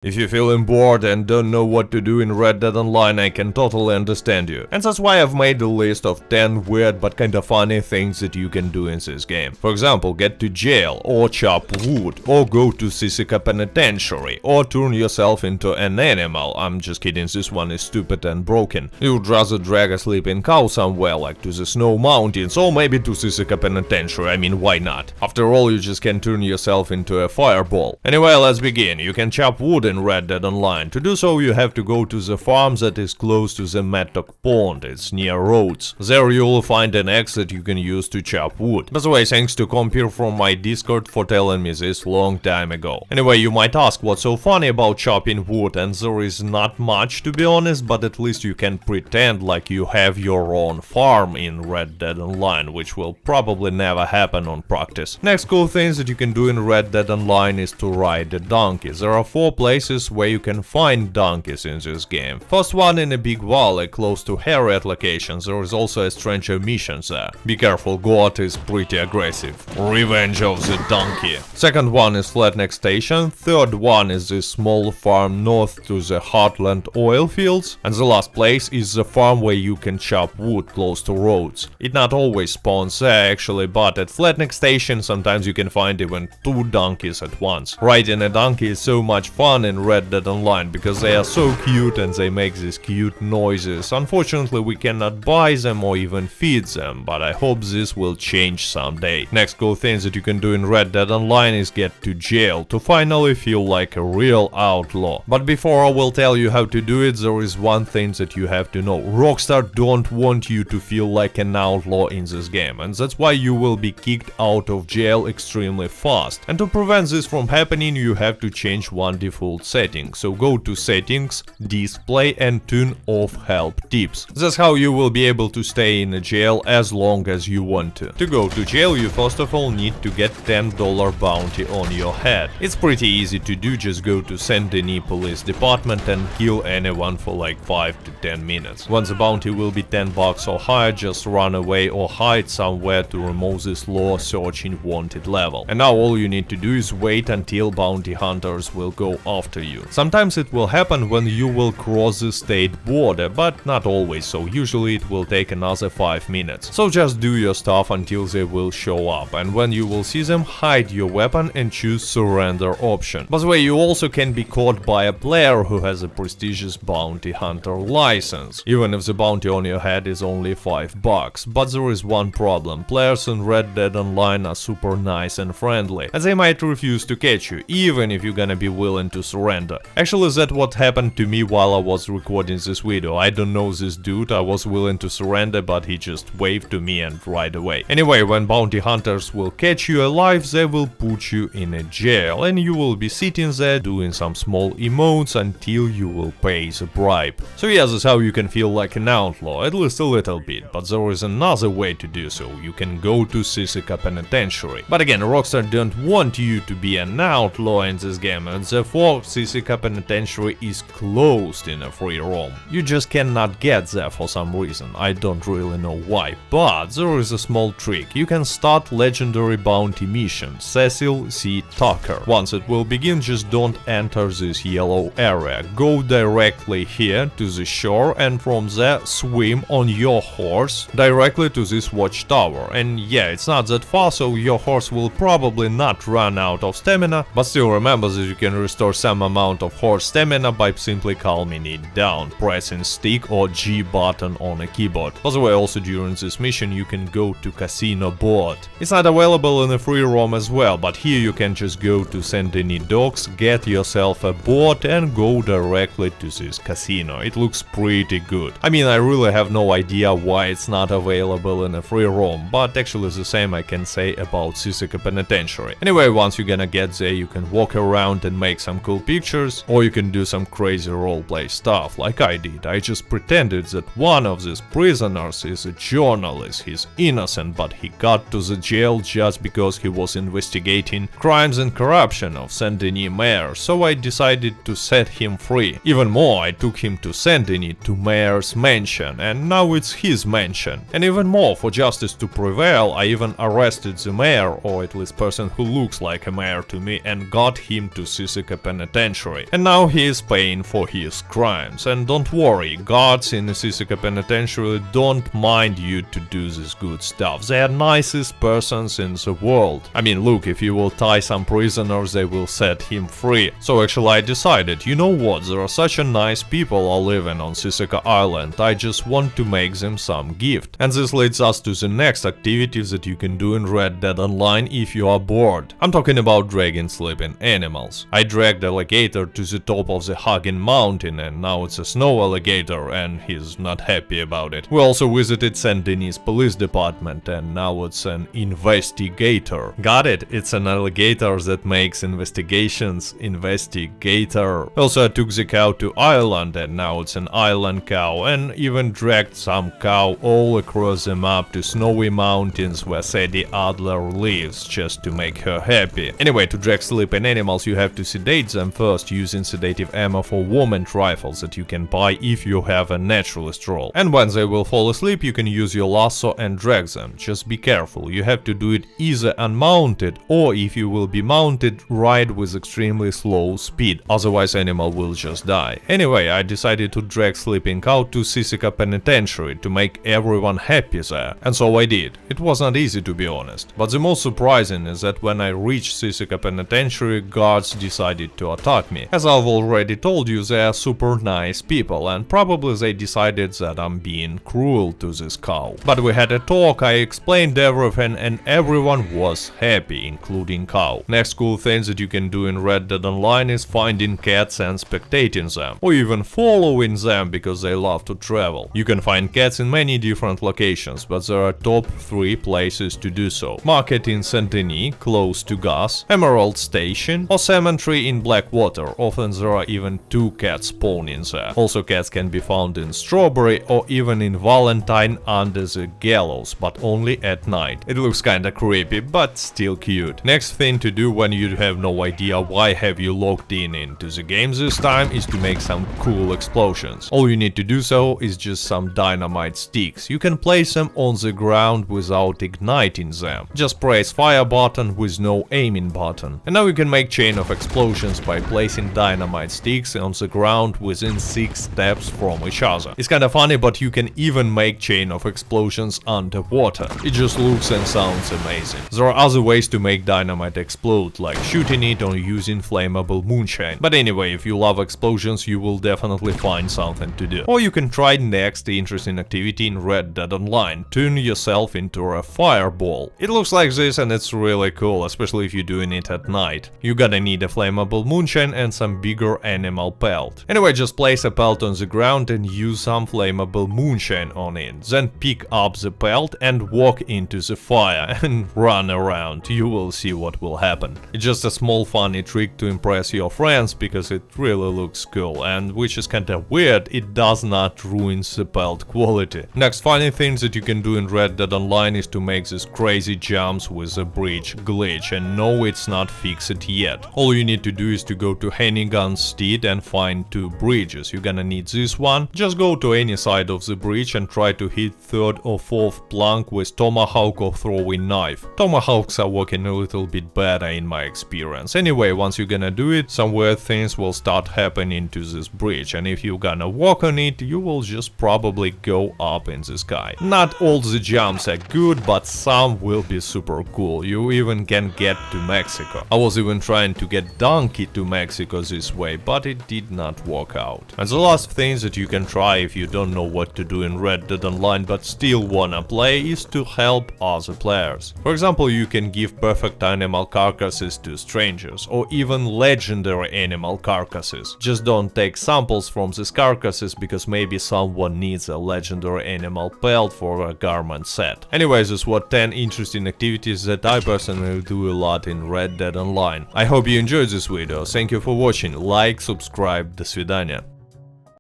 If you're feeling bored and don't know what to do in Red Dead Online, I can totally understand you. And that's why I've made a list of 10 weird but kinda funny things that you can do in this game. For example, get to jail, or chop wood, or go to Sisika Penitentiary, or turn yourself into an animal. I'm just kidding, this one is stupid and broken. You'd rather drag a sleeping cow somewhere, like to the snow mountains, or maybe to Sisika Penitentiary, I mean, why not? After all, you just can turn yourself into a fireball. Anyway, let's begin. You can chop wood in Red Dead Online. To do so, you have to go to the farm that is close to the Mattock Pond. It's near roads. There you will find an axe that you can use to chop wood. By the way, thanks to Compere from my Discord for telling me this long time ago. Anyway, you might ask what's so funny about chopping wood, and there is not much, to be honest, but at least you can pretend like you have your own farm in Red Dead Online, which will probably never happen on practice. Next cool thing that you can do in Red Dead Online is to ride a donkey. There are 4 places where you can find donkeys in this game. First one in a big valley close to Harriet location. There is also a stranger mission there. Be careful, God is pretty aggressive. Revenge of the donkey. Second one is Flatneck Station. Third one is this small farm north to the Heartland oil fields. And the last place is the farm where you can chop wood close to roads. It not always spawns there actually, but at Flatneck Station sometimes you can find even 2 donkeys at once. Riding a donkey is so much fun in Red Dead Online because they are so cute and they make these cute noises. Unfortunately, we cannot buy them or even feed them, but I hope this will change someday. Next cool thing that you can do in Red Dead Online is get to jail to finally feel like a real outlaw. But before I will tell you how to do it, there is one thing that you have to know. Rockstar don't want you to feel like an outlaw in this game, and that's why you will be kicked out of jail extremely fast. And to prevent this from happening, you have to change one default setting. So go to settings, display, and turn off help tips. That's how you will be able to stay in a jail as long as you want to. To go to jail, you first of all need to get $10 bounty on your head. It's pretty easy to do, just go to Saint Denis Police Department and kill anyone for like 5 to 10 minutes. Once the bounty will be $10 or higher, just run away or hide somewhere to remove this law searching wanted level. And now all you need to do is wait until bounty hunters will go after you. Sometimes it will happen when you will cross the state border, but not always, so usually it will take another 5 minutes. So just do your stuff until they will show up, and when you will see them, hide your weapon and choose surrender option. By the way, you also can be caught by a player who has a prestigious bounty hunter license, even if the bounty on your head is only $5. But there is one problem. Players in Red Dead Online are super nice and friendly, and they might refuse to catch you, even if you're gonna be willing to surrender. Actually, that's what happened to me while I was recording this video. I don't know this dude, I was willing to surrender, but he just waved to me and right away. Anyway, when bounty hunters will catch you alive, they will put you in a jail, and you will be sitting there doing some small emotes until you will pay the bribe. So yeah, that's how you can feel like an outlaw, at least a little bit, but there is another way to do so. You can go to Sisika Penitentiary. But again, Rockstar don't want you to be an outlaw in this game, and therefore Sisika Penitentiary is closed in a free roam. You just cannot get there for some reason, I don't really know why, but there is a small trick. You can start legendary bounty mission, Cecil C. Tucker. Once it will begin, just don't enter this yellow area. Go directly here to the shore, and from there swim on your horse directly to this watchtower. And yeah, it's not that far, so your horse will probably not run out of stamina, but still remember that you can restore some amount of horse stamina by simply calming it down, pressing stick or G button on a keyboard. By the way, also during this mission you can go to casino board. It's not available in a free roam as well, but here you can just go to Saint Denis Docks, get yourself a board and go directly to this casino. It looks pretty good. I mean, I really have no idea why it's not available in a free roam, but actually the same I can say about Sisika Penitentiary. Anyway, once you're gonna get there, you can walk around and make some cool pictures, or you can do some crazy roleplay stuff like I did. I just pretended that one of these prisoners is a journalist. He's innocent, but he got to the jail just because he was investigating crimes and corruption of Saint Denis mayor, so I decided to set him free. Even more, I took him to Saint Denis, to mayor's mansion, and now it's his mansion. And even more, for justice to prevail, I even arrested the mayor, or at least person who looks like a mayor to me, and got him to Sisika Penitentiary. Penitentiary, and now he is paying for his crimes. And don't worry, guards in the Sisika Penitentiary don't mind you to do this good stuff. They are nicest persons in the world. I mean, look, if you will tie some prisoners, they will set him free. So actually I decided, you know what, there are such a nice people all living on Sisika Island, I just want to make them some gift. And this leads us to the next activities that you can do in Red Dead Online if you are bored. I'm talking about dragging sleeping animals. I dragged alligator to the top of the Hugging Mountain, and now it's a snow alligator and he's not happy about it. We also visited St. Denis Police Department, and now it's an investigator. Got it? It's an alligator that makes investigations. Investigator. Also I took the cow to Ireland, and now it's an island cow, and even dragged some cow all across the map to snowy mountains where Sadie Adler lives, just to make her happy. Anyway, to drag sleeping animals you have to sedate them first using sedative ammo for warmint rifles that you can buy if you have a naturalist role. And when they will fall asleep you can use your lasso and drag them. Just be careful, you have to do it either unmounted or, if you will be mounted, ride with extremely slow speed, otherwise animal will just die. Anyway, I decided to drag sleeping cow to Sisika Penitentiary to make everyone happy there, and so I did. It was not easy, to be honest, but the most surprising is that when I reached Sisika Penitentiary, guards decided to attack me. As I've already told you, they are super nice people, and probably they decided that I'm being cruel to this cow. But we had a talk, I explained everything, and everyone was happy, including cow. Next cool thing that you can do in Red Dead Online is finding cats and spectating them, or even following them because they love to travel. You can find cats in many different locations, but there are top 3 places to do so. Market in St. Denis, close to Gas, Emerald Station, or Cemetery in Blackwater. Often there are even 2 cats spawning there. Also cats can be found in Strawberry or even in Valentine under the gallows, but only at night. It looks kinda creepy, but still cute. Next thing to do when you have no idea why have you logged in into the game this time is to make some cool explosions. All you need to do so is just some dynamite sticks. You can place them on the ground without igniting them. Just press fire button with no aiming button. And now you can make chain of explosions by placing dynamite sticks on the ground within 6 steps from each other. It's kinda funny, but you can even make chain of explosions underwater. It just looks and sounds amazing. There are other ways to make dynamite explode, like shooting it or using flammable moonshine. But anyway, if you love explosions, you will definitely find something to do. Or you can try next interesting activity in Red Dead Online, turn yourself into a fireball. It looks like this and it's really cool, especially if you're doing it at night. You're gonna need a flammable moonshine and some bigger animal pelt. Anyway, just place a pelt on the ground and use some flammable moonshine on it. Then pick up the pelt and walk into the fire and run around. You will see what will happen. It's just a small funny trick to impress your friends because it really looks cool, and which is kinda weird, it does not ruin the pelt quality. Next funny thing that you can do in Red Dead Online is to make these crazy jumps with a bridge glitch, and no, it's not fixed yet. All you need to do is to go to Hannigan's Steed and find 2 bridges. You're gonna need this one. Just go to any side of the bridge and try to hit 3rd or 4th plank with tomahawk or throwing knife. Tomahawks are working a little bit better in my experience. Anyway, once you're gonna do it, some weird things will start happening to this bridge, and if you're gonna walk on it, you will just probably go up in the sky. Not all the jumps are good, but some will be super cool. You even can get to Mexico. I was even trying to get Donkey to Mexico this way, but it did not work out. And the last thing that you can try if you don't know what to do in Red Dead Online but still wanna play is to help other players. For example, you can give perfect animal carcasses to strangers, or even legendary animal carcasses. Just don't take samples from these carcasses because maybe someone needs a legendary animal pelt for a garment set. Anyways, this was 10 interesting activities that I personally do a lot in Red Dead Online. I hope you enjoyed this video. Thank you for watching. Like, subscribe, до свидания.